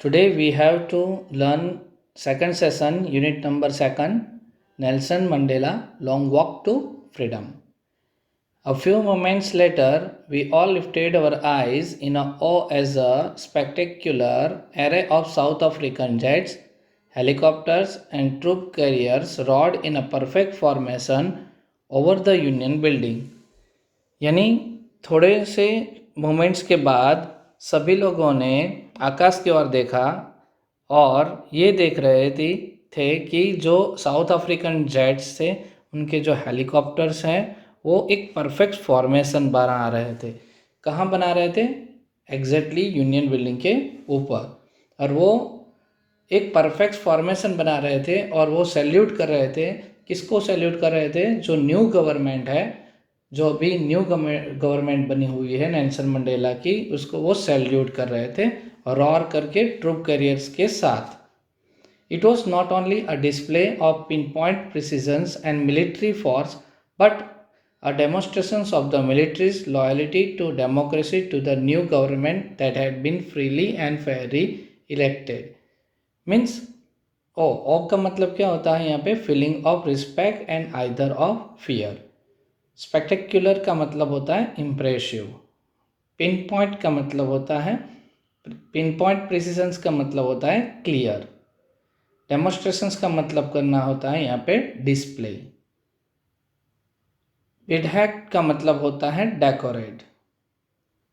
Today we have to learn second session, unit number second, Nelson Mandela Long Walk to Freedom. A few moments later, we all lifted our eyes in awe as a spectacular array of South African jets, helicopters, and troop carriers roared in a perfect formation over the Union building. यानी थोड़े से moments के बाद सभी लोगों ने आकाश की ओर देखा और ये देख रहे थे कि जो साउथ अफ्रीकन जेट्स थे उनके जो हेलीकॉप्टर्स हैं वो एक परफेक्ट फॉर्मेशन बना रहे थे। कहाँ बना रहे थे? एग्जैक्टली यूनियन बिल्डिंग के ऊपर, और वो एक परफेक्ट फॉर्मेशन बना रहे थे और वो सैल्यूट कर रहे थे। किसको सैल्यूट कर रहे थे? जो न्यू गवर्नमेंट है, जो अभी न्यू गवर्नमेंट बनी हुई है नेल्सन मंडेला की, उसको वो सैल्यूट कर रहे थे रॉर करके ट्रूप कैरियर्स के साथ। It was not only a display of pinpoint precision and military force, but a demonstration of the military's loyalty to democracy to the new government that had been freely and fairly elected. Means ओ का मतलब क्या होता है यहाँ पे? Feeling of respect and either of fear. Spectacular का मतलब होता है इम्प्रेसिव। पिन पॉइंट का मतलब होता है, पिन पॉइंट प्रिसीजन्स का मतलब होता है क्लियर। डेमोन्स्ट्रेशंस का मतलब करना होता है यहाँ पे डिस्प्ले। बिडहैक का मतलब होता है डेकोरेट।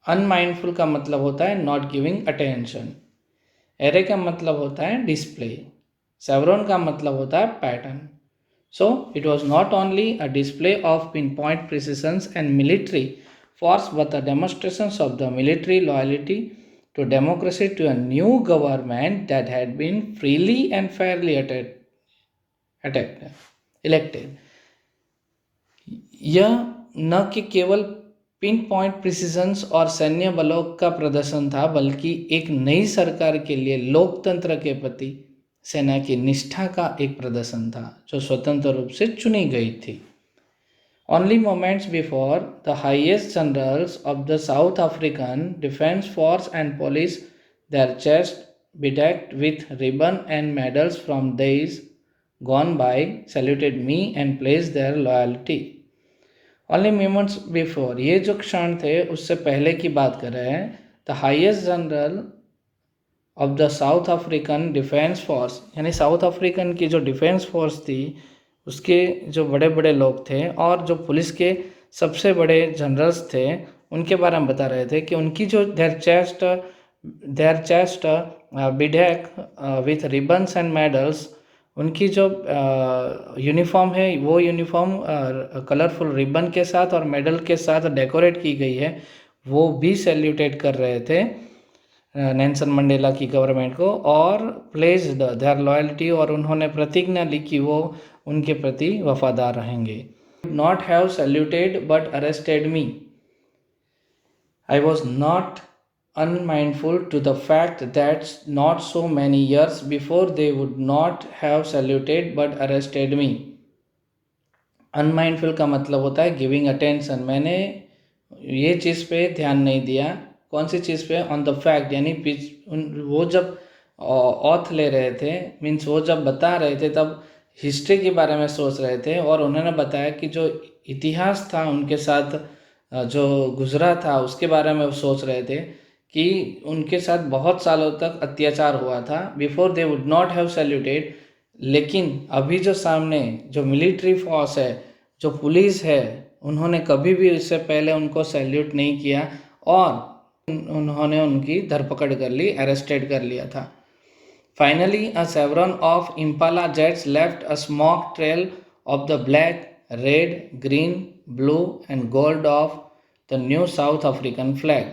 अनमाइंडफुल का मतलब होता है नॉट गिविंग अटेंशन। एरे का मतलब होता है डिस्प्ले। सेवरॉन का मतलब होता है pattern. So it was not only a display of pinpoint precision and military force, but a demonstration of the military loyalty to democracy to a new government that had been freely and fairly elected. यह न कि केवल pin point प्रिसीजन्स और सैन्य बलों का प्रदर्शन था, बल्कि एक नई सरकार के लिए लोकतंत्र के प्रति सेना की निष्ठा का एक प्रदर्शन था जो स्वतंत्र रूप से चुनी गई थी। Only moments before, the highest generals of the South African Defence Force and Police, their chests bedecked with ribbon and medals from days gone by, saluted me and pledged their loyalty. Only moments before, ये जो क्षण थे उससे पहले की बात कर रहे हैं। The highest general of the south African defence force, यानी साउथ अफ्रीकन की जो डिफेंस फोर्स थी उसके जो बड़े बड़े लोग थे और जो पुलिस के सबसे बड़े जनरल्स थे उनके बारे में बता रहे थे कि उनकी जो their chest bedecked with ribbons and medals, उनकी जो यूनिफॉर्म है वो यूनिफॉर्म कलरफुल रिबन के साथ और मेडल के साथ डेकोरेट की गई है, वो भी सैल्यूटेट कर रहे थे नेल्सन मंडेला की गवर्नमेंट को और प्लेस्ड देयर लॉयल्टी, और उन्होंने प्रतिज्ञा ली कि वो उनके प्रति वफादार रहेंगे। Not have saluted but arrested me. I was not unmindful to the fact that not so many years before they would not have saluted but arrested me. Unmindful का मतलब होता है गिविंग अटेंशन। मैंने ये चीज़ पे ध्यान नहीं दिया। कौन सी चीज़ पे? ऑन द फैक्ट, यानी वो जब ऑथ ले रहे थे, मीन्स वो जब बता रहे थे तब हिस्ट्री के बारे में सोच रहे थे और उन्होंने बताया कि जो इतिहास था उनके साथ जो गुजरा था उसके बारे में वो सोच रहे थे कि उनके साथ बहुत सालों तक अत्याचार हुआ था। Before they would not have saluted, लेकिन अभी जो सामने जो मिलिट्री फोर्स है, जो पुलिस है, उन्होंने कभी भी इससे पहले उनको सैल्यूट नहीं किया और उन्होंने उनकी धरपकड़ कर ली, अरेस्टेड कर लिया था। Finally a chevron of Impala jets left a smoke trail of the black, red, green, blue and gold of the new South African flag.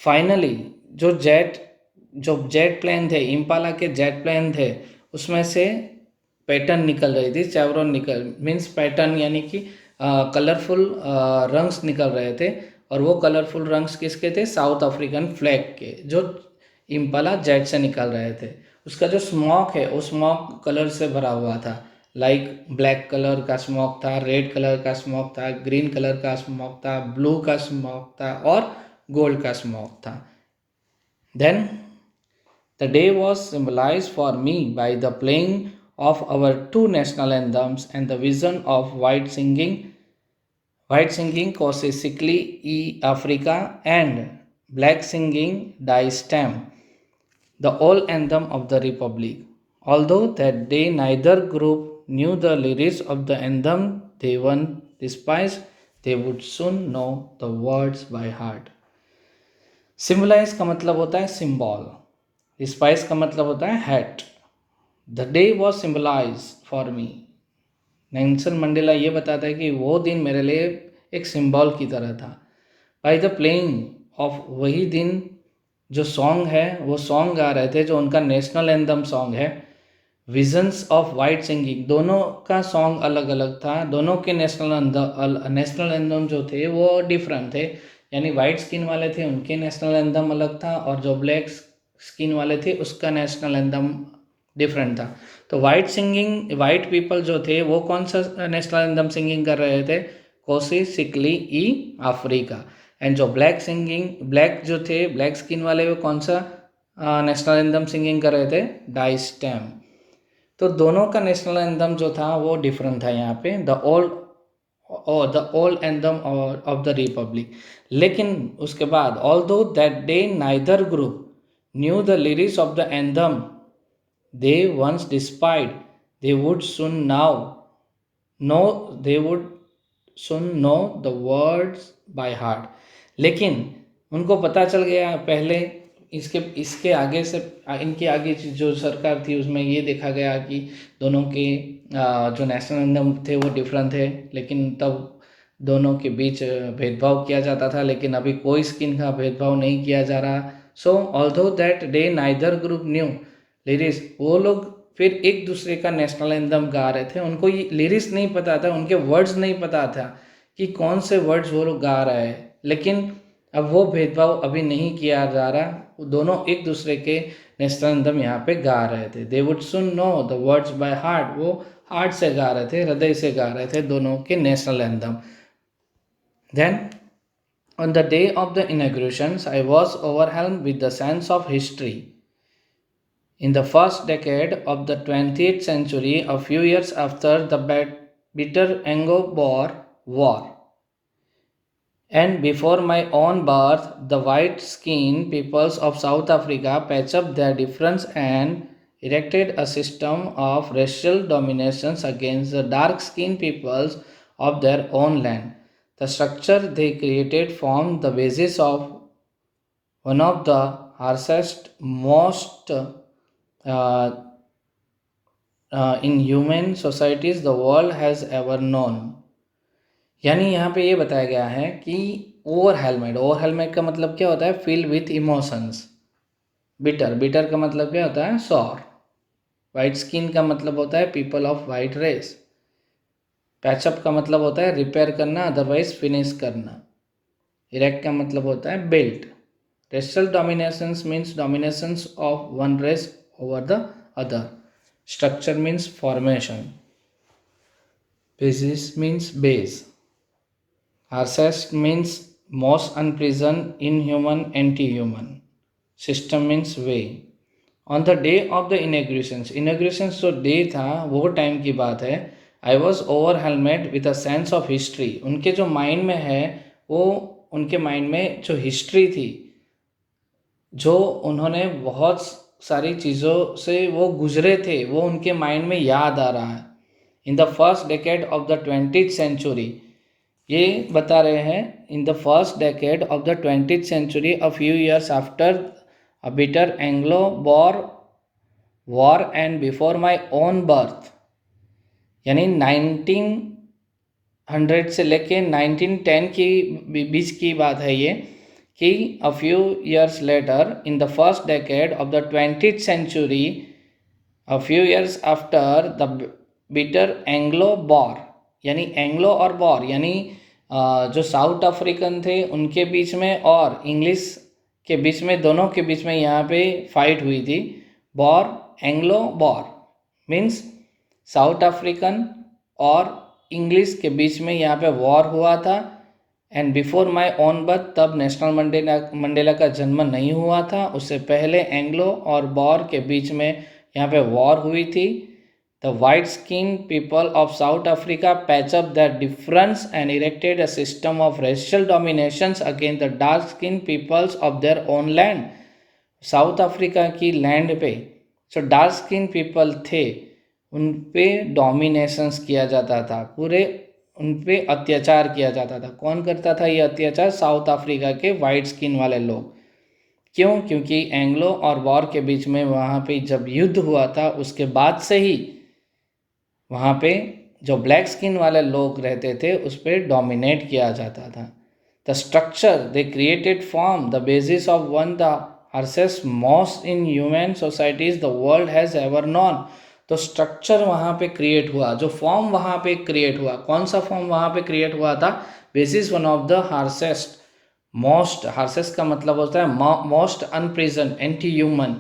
Finally जो जेट प्लेन थे, इम्पाला के जेट प्लेन थे, उसमें से pattern निकल रही थी, चेवरॉन means pattern यानी कि कलरफुल रंग्स निकल रहे थे, और वो कलरफुल रंग्स किसके थे? साउथ अफ्रीकन फ्लैग के, जो इम्पाला जेट से निकल रहे थे। उसका जो स्मोक है वो स्मोक कलर से भरा हुआ था, लाइक ब्लैक कलर का स्मोक था, रेड कलर का स्मोक था, ग्रीन कलर का स्मोक था, ब्लू का स्मोक था और गोल्ड का स्मोक था। Then The day was symbolized for me by the playing of our two national anthems and the vision of white singing Cosically e Africa and black singing Die Stem, the old anthem of the Republic. Although that day neither group knew the lyrics of the anthem they one despised, they would soon know the words by heart. Symbolise का मतलब होता है symbol, despise का मतलब होता है hat. The day was symbolise for me. Nelson Mandela ये बताता है कि वो दिन मेरे लिए एक सिम्बॉल की तरह था. बाय द प्लेइंग ऑफ, वही दिन जो सॉन्ग है वो सॉन्ग गा रहे थे जो उनका नेशनल एंथम सॉन्ग है. विजन्स ऑफ वाइट सिंगिंग, दोनों का सॉन्ग अलग अलग था, दोनों के नेशनल एंथम जो थे वो डिफरेंट थे. यानी वाइट स्किन वाले थे उनके नेशनल एंथम अलग था और जो ब्लैक स्किन वाले थे उसका नेशनल एंथम डिफरेंट था. तो वाइट पीपल जो थे वो कौन सा नेशनल एंथम सिंगिंग कर रहे थे? कोसी सिकली ई अफ्रीका. एंड जो ब्लैक जो थे ब्लैक स्किन वाले वो कौन सा नेशनल एंथम सिंगिंग कर रहे थे? Die Stem. तो दोनों का नेशनल एंथम जो था वो डिफरेंट था यहाँ पे. The old anthem of the Republic. लेकिन उसके बाद although that day neither group new the lyrics of the anthem they once despised, they would soon know the words by heart. लेकिन उनको पता चल गया पहले, इसके आगे से इनके आगे जो सरकार थी उसमें ये देखा गया कि दोनों के जो नेशनल एंथम थे वो डिफरेंट थे, लेकिन तब दोनों के बीच भेदभाव किया जाता था. लेकिन अभी कोई स्किन का भेदभाव नहीं किया जा रहा. सो although that day neither group new lyrics, वो लोग फिर एक दूसरे का नेशनल एंथम गा रहे थे, उनको ये लिरिक्स नहीं पता था, उनके वर्ड्स नहीं पता था कि कौन से वर्ड्स वो लोग गा रहे हैं. लेकिन अब वो भेदभाव अभी नहीं किया जा रहा, वो दोनों एक दूसरे के नेशनल एंथम यहाँ पे गा रहे थे. They would soon know the words by heart, वो हार्ट से गा रहे थे, हृदय से गा रहे थे दोनों के national anthem. Then on the day of the inaugurations, I was overwhelmed with the sense of history. In the first decade of the 20th century, a few years after the bitter Anglo-Boer War, and before my own birth, the white-skinned peoples of South Africa patched up their difference and erected a system of racial dominations against the dark-skinned peoples of their own land. The structure they created formed the basis of one of the harshest, most inhuman societies the world has ever known. यानी यहाँ पे ये बताया गया है कि ओवरवेलमेड का मतलब क्या होता है? Feel with emotions. बिटर का मतलब क्या होता है? सॉर. वाइट स्किन का मतलब होता है people of white race. Patch up का मतलब होता है रिपेयर करना, अदरवाइज फिनिश करना. इरेक्ट का मतलब होता है built. Racial dominations means dominations of one race over the other. Structure means formation. Basis means base. Harshest means most unpleasant, inhuman, anti-human. System means way. On the day of the inaugurations जो day था वो time की बात है. I was overwhelmed with a sense of history. उनके जो mind में है वो उनके माइंड में जो हिस्ट्री थी, जो उन्होंने बहुत सारी चीज़ों से वो गुजरे थे, वो उनके माइंड में याद आ रहा है. In the first decade of the 20th century, ये बता रहे हैं in the first decade of the 20th century, a few years after a bitter Anglo Boer war and before my own birth. यानी 1900 से लेके 1910 की बीच की बात है ये, कि a few years later in the first decade of the 20th century, a few years after the bitter Anglo-Boer, यानी एंग्लो और बॉर यानी जो साउथ अफ्रीकन थे उनके बीच में और इंग्लिश के बीच में, दोनों के बीच में यहाँ पे फाइट हुई थी. एंग्लो-बॉर मीन्स साउथ अफ्रीकन और इंग्लिश के बीच में यहाँ पे वॉर हुआ था. And before my own birth, तब नेशनल मंडेला का जन्म नहीं हुआ था, उससे पहले एंग्लो और बॉर के बीच में यहाँ पे वॉर हुई थी. The white skin people of South Africa patch up the difference and erected a system of racial dominations against the dark skin peoples of their own land. South Africa की land पे जो dark skin people थे उन पे डोमिनेशंस किया जाता था, पूरे उन पे अत्याचार किया जाता था. कौन करता था ये अत्याचार? साउथ अफ्रीका के वाइट स्किन वाले लोग. क्यों? क्योंकि एंग्लो और वॉर के बीच में वहाँ पे जब युद्ध हुआ था उसके बाद से ही वहाँ पे जो ब्लैक स्किन वाले लोग रहते थे उस पर डोमिनेट किया जाता था. The structure they created form the basis of one the harshest most in human societies the world has ever non. तो स्ट्रक्चर वहाँ पे क्रिएट हुआ, जो फॉर्म वहाँ पे क्रिएट हुआ, कौन सा फॉर्म वहाँ पे क्रिएट हुआ था? Basis one of the harshest most. Harshest का मतलब होता है मोस्ट अनप्रेजेंट एंटी ह्यूमन.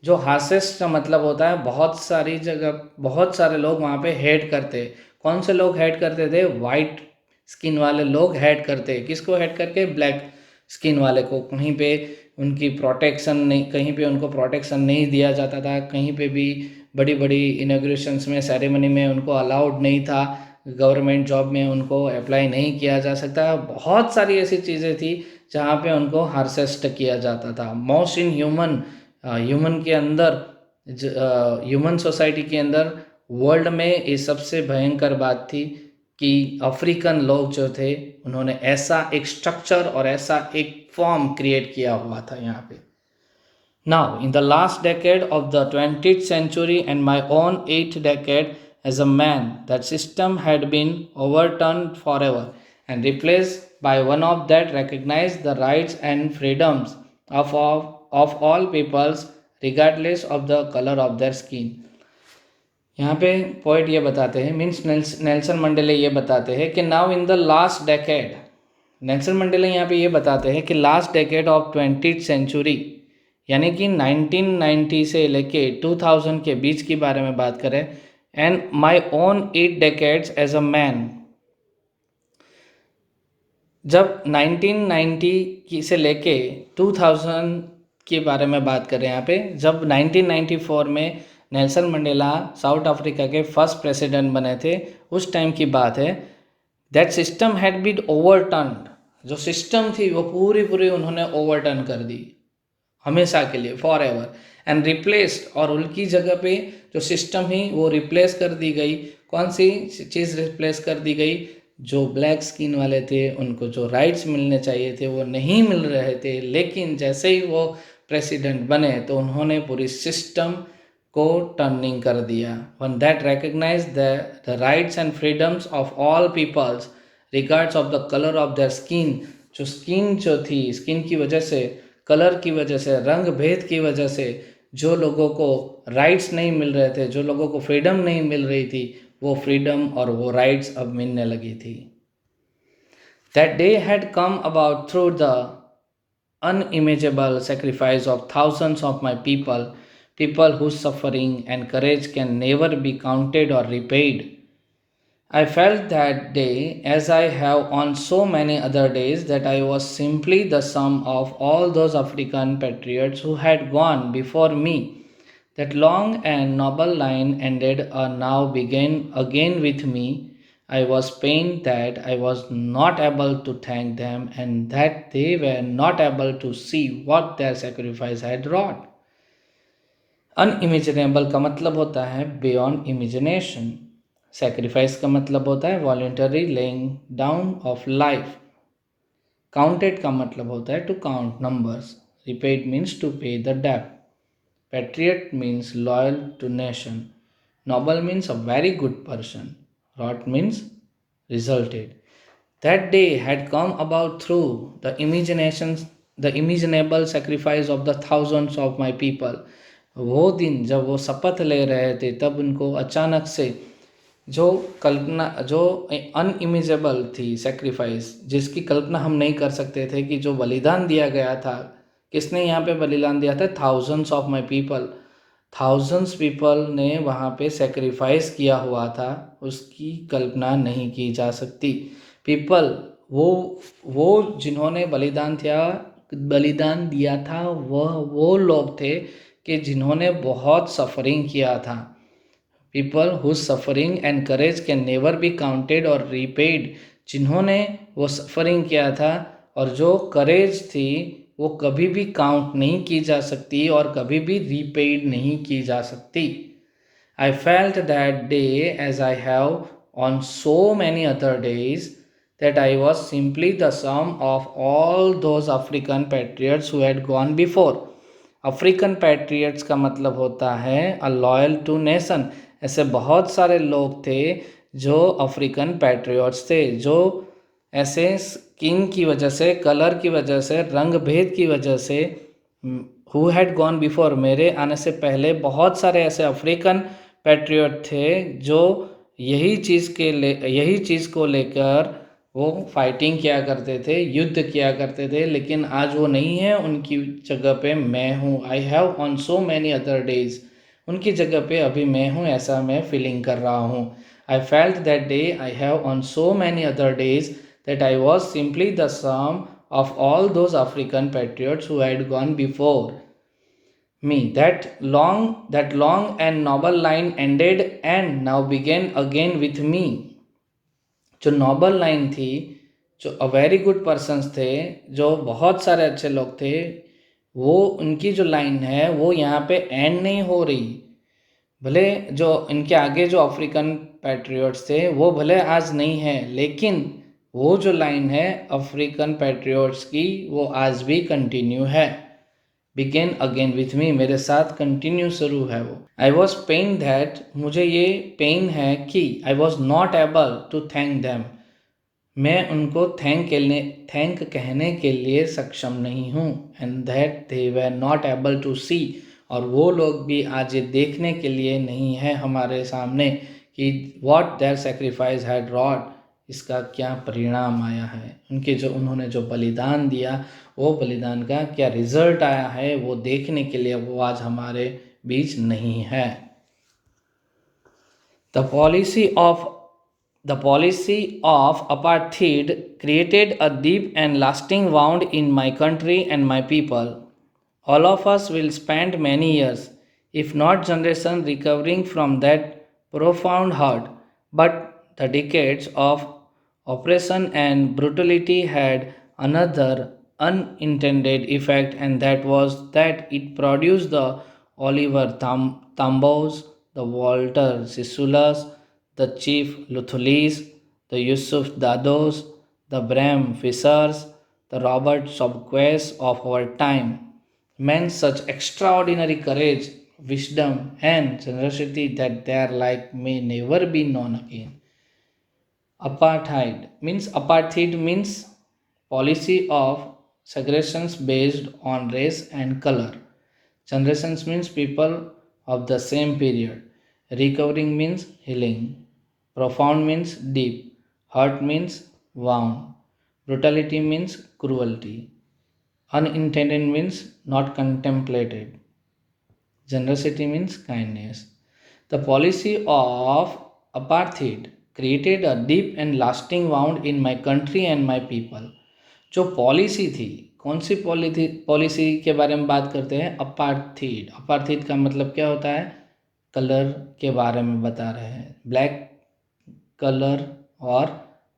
जो हार्शेस्ट का मतलब होता है बहुत सारी जगह बहुत सारे लोग वहाँ पे हेट करते. कौन से लोग हेट करते थे? वाइट स्किन वाले लोग हेट करते. किसको हेट करके? ब्लैक स्किन वाले को. कहीं पे उनकी प्रोटेक्शन नहीं, कहीं पे उनको प्रोटेक्शन नहीं दिया जाता था, कहीं पे भी बड़ी बड़ी इनॉग्रेशंस में, सेरेमनी में उनको अलाउड नहीं था, गवर्नमेंट जॉब में उनको अप्लाई नहीं किया जा सकता. बहुत सारी ऐसी चीज़ें थी जहाँ पे उनको हार्सेस्ट किया जाता था. मोस्ट इन ह्यूमन के अंदर, ह्यूमन सोसाइटी के अंदर, वर्ल्ड में ये सबसे भयंकर बात थी कि अफ्रीकन लोग जो थे उन्होंने ऐसा एक स्ट्रक्चर और ऐसा एक फॉर्म क्रिएट किया हुआ था यहाँ पे. Now, in the last decade of the 20th century and my own 8th decade as a man, that system had been overturned forever and replaced by one of that recognized the rights and freedoms of all peoples regardless of the color of their skin. यहाँ पे poet ये बताते हैं, means Nelson मंडेले ये बताते हैं कि now in the last decade, Nelson Mandela यहाँ पे ये बताते हैं कि last decade of 20th century यानी कि 1990 से लेके 2000 के बीच की बारे में बात करें, and my own 8 decades as a man. जब 1990 से लेके 2000 के बारे में बात करें यहाँ पे, जब 1994 में नेल्सन मंडेला साउथ अफ्रीका के फर्स्ट प्रेसिडेंट बने थे, उस टाइम की बात है. That system had been overturned. जो सिस्टम थी वो पूरी उन्होंने ओवरटर्न कर दी हमेशा के लिए, फॉर एवर, एंड रिप्लेस्ड, और उनकी जगह पे जो सिस्टम ही वो रिप्लेस कर दी गई. कौन सी चीज़ रिप्लेस कर दी गई? जो ब्लैक स्किन वाले थे उनको जो राइट्स मिलने चाहिए थे वो नहीं मिल रहे थे, लेकिन जैसे ही वो प्रेसिडेंट बने तो उन्होंने पूरी सिस्टम को टर्निंग कर दिया. One that recognize the rights and freedoms of all peoples regards of the colour of their skin. जो स्किन जो थी, स्किन की वजह से, कलर की वजह से, रंग भेद की वजह से जो लोगों को राइट्स नहीं मिल रहे थे, जो लोगों को फ्रीडम नहीं मिल रही थी, वो फ्रीडम और वो राइट्स अब मिलने लगी थी. That day had come about through the unimaginable sacrifice of thousands of my people whose suffering and courage can never be counted or repaid. I felt that day, as I have on so many other days, that I was simply the sum of all those African patriots who had gone before me. That long and noble line ended or now began again with me. I was pained that I was not able to thank them and that they were not able to see what their sacrifice had wrought. Unimaginable का मतलब होता है beyond imagination. Sacrifice का मतलब होता है voluntary laying down of life. Counted का मतलब होता है to count numbers. Repaid means to pay the debt. Patriot means loyal to nation. Noble means a very good person. Wrought means resulted. That day had come about through the imaginable sacrifice of the thousands of my people. वो दिन जब वो शपथ ले रहे थे तब उनको अचानक से जो कल्पना, जो अनइमेजेबल थी सेक्रीफाइस, जिसकी कल्पना हम नहीं कर सकते थे, कि जो बलिदान दिया गया था, किसने यहाँ पे बलिदान दिया था? Thousands of my people. Thousands people ने वहाँ पे सेक्रीफाइस किया हुआ था, उसकी कल्पना नहीं की जा सकती. पीपल वो जिन्होंने बलिदान दिया था वो लोग थे कि जिन्होंने बहुत सफरिंग किया था। People whose suffering and courage can never be counted और रीपेड। जिन्होंने वो सफरिंग किया था और जो करेज थी वो कभी भी काउंट नहीं की जा सकती और कभी भी रीपेड नहीं की जा सकती। I felt that day, as I have on so many other days, that I was simply the sum of all those African patriots who had gone before. African patriots का मतलब होता है अ लॉयल टू नेशन। ऐसे बहुत सारे लोग थे जो अफ्रीकन पैट्रियट्स थे, जो ऐसे स्किन की वजह से, कलर की वजह से, रंग भेद की वजह से, हु हैड गॉन बिफोर, मेरे आने से पहले बहुत सारे ऐसे अफ्रीकन पैट्रियट थे जो यही चीज़ को लेकर वो फाइटिंग किया करते थे, युद्ध किया करते थे, लेकिन आज वो नहीं है। उनकी जगह पे मैं हूँ। आई have on so many other days, उनकी जगह पे अभी मैं हूँ, ऐसा मैं फीलिंग कर रहा हूँ। I felt that day I have on so many other days that I was simply the sum of all those African patriots who had gone before me. That long and noble line ended and now began again with me. जो Nobel line थी, जो a very good persons थे, जो बहुत सारे अच्छे लोग थे, वो उनकी जो लाइन है वो यहाँ पे एंड नहीं हो रही। भले जो इनके आगे जो अफ्रीकन पैट्रियट्स थे वो भले आज नहीं है, लेकिन वो जो लाइन है अफ्रीकन पैट्रियट्स की वो आज भी कंटिन्यू है। बिगेन अगेन विथ मी, मेरे साथ कंटिन्यू शुरू है वो। आई वॉज पेन दैट, मुझे ये पेन है कि I was not able to thank them, मैं उनको थैंक कहने के लिए सक्षम नहीं हूँ। And that they were not able to see, और वो लोग भी आज ये देखने के लिए नहीं है हमारे सामने कि what their sacrifice had wrought, इसका क्या परिणाम आया है, उन्होंने जो बलिदान दिया वो बलिदान का क्या रिजल्ट आया है, वो देखने के लिए वो आज हमारे बीच नहीं है। The policy of apartheid created a deep and lasting wound in my country and my people. All of us will spend many years, if not generations, recovering from that profound hurt. But the decades of oppression and brutality had another unintended effect, and that was that it produced the Oliver Thambos, the Walter Sisulas, the Chief Luthulis, the Yusuf Dados, the Bram Fishers, the Robert Sobquest of our time. Men such extraordinary courage, wisdom, and generosity that their like may never be known again. Apartheid means policy of segregations based on race and color. Generations means people of the same period. Recovering means healing. Profound means deep. Hurt means wound. Brutality means cruelty. Unintended means not contemplated. Generosity means kindness. The policy of apartheid created a deep and lasting wound in my country and my people. जो policy थी, कौन सी policy के बारे में बात करते हैं? Apartheid. Apartheid का मतलब क्या होता है? कलर के बारे में बता रहे हैं। ब्लैक कलर और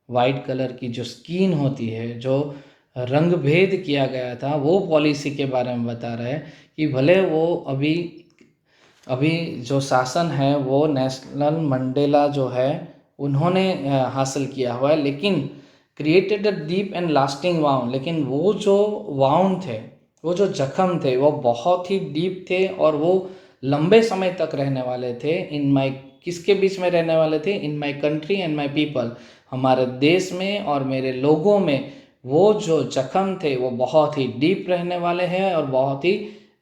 वाइट कलर की जो स्किन होती है, जो रंग भेद किया गया था, वो पॉलिसी के बारे में बता रहे हैं कि भले वो अभी जो शासन है वो नेशनल मंडेला जो है उन्होंने हासिल किया हुआ है, लेकिन created a deep and lasting wound, लेकिन वो जो वाउंड थे, वो जो जख्म थे, वो बहुत ही डीप थे और वो लंबे समय तक रहने वाले थे। किसके बीच में रहने वाले थे? In my country and my people, हमारे देश में और मेरे लोगों में वो जो जख्म थे वो बहुत ही डीप रहने वाले हैं और बहुत ही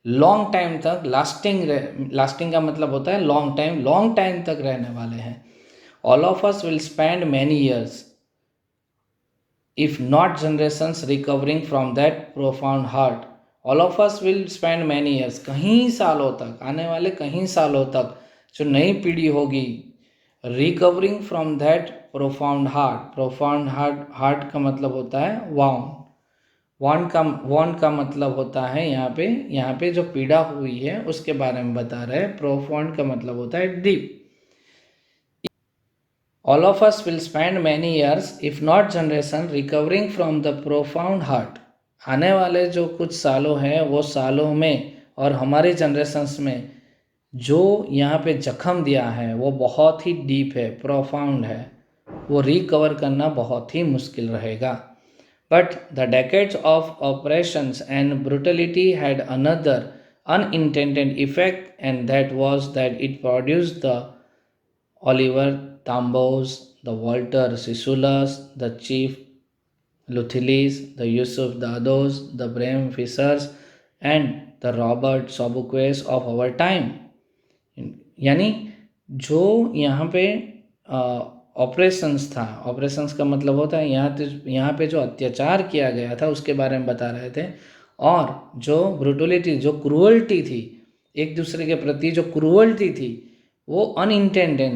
लॉन्ग टाइम तक लास्टिंग का मतलब होता है लॉन्ग टाइम तक रहने वाले हैं। All of us will spend many years, if not generations, recovering from that profound hurt. All of us will spend many years, कहीं सालों तक, आने वाले कहीं सालों तक जो नई पीढ़ी होगी, recovering from that profound heart. Profound heart का मतलब होता है वांट का मतलब होता है यहाँ पे जो पीड़ा हुई है उसके बारे में बता रहे हैं। प्रोफाउंड का मतलब होता है deep. All of us will spend many years, if not generation, recovering from the profound hurt. आने वाले जो कुछ सालों हैं वो सालों में और हमारी जनरेशन्स में जो यहाँ पे जख्म दिया है वो बहुत ही डीप है, प्रोफाउंड है, वो रिकवर करना बहुत ही मुश्किल रहेगा। But the decades of oppressions and brutality had another unintended effect, and that was that it produced the Oliver Tambo's, the Walter Sisulas, the Chief Luthilis, the Yusuf Dados, the Bram Fishers, and the Robert Sobuquets of our time. यानी जो यहाँ पे operations था, operations का मतलब होता है यहाँ पे जो अत्याचार किया गया था उसके बारे में बता रहे थे, और जो ब्रूटलिटी, जो क्रूअल्टी थी, एक दूसरे के प्रति जो क्रूअल्टी थी वो अनइंटेंड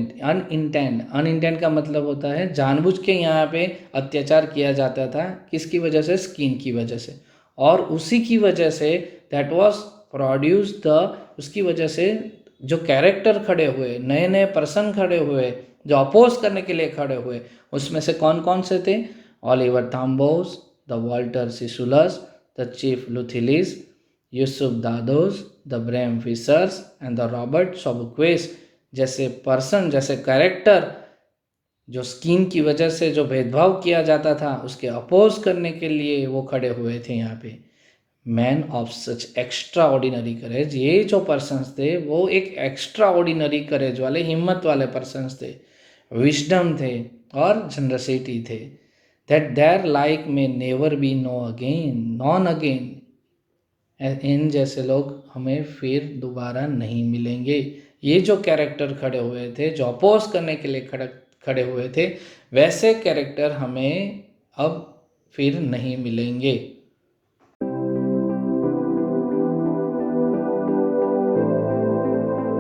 का मतलब होता है जानबूझ के यहाँ पे अत्याचार किया जाता था। किसकी वजह से? स्किन की वजह से। और उसी की वजह say that was produce the, उसकी वजह से जो कैरेक्टर खड़े हुए, नए नए पर्सन खड़े हुए जो अपोज करने के लिए खड़े हुए, उसमें से कौन कौन से थे? Oliver Tambos, the Walter Sisulus, the chief Luthulis, Yusuf Dadoos, the Bram Fischers and the Robert Sobukwes जैसे पर्सन, जैसे कैरेक्टर जो स्किन की वजह से जो भेदभाव किया जाता था उसके अपोज करने के लिए वो खड़े हुए थे यहाँ पे। Man of such extraordinary courage, ये जो पर्सन्स थे वो एक एक्स्ट्रा ऑर्डिनरी करेज वाले, हिम्मत वाले पर्सन्स थे, विजडम थे और जनरसिटी थे। दैट देयर लाइक में नेवर बी नॉन अगेन, इन जैसे लोग हमें फिर दोबारा नहीं मिलेंगे। ये जो कैरेक्टर खड़े हुए थे, जो अपोज करने के लिए खड़े हुए थे, वैसे कैरेक्टर हमें अब फिर नहीं मिलेंगे।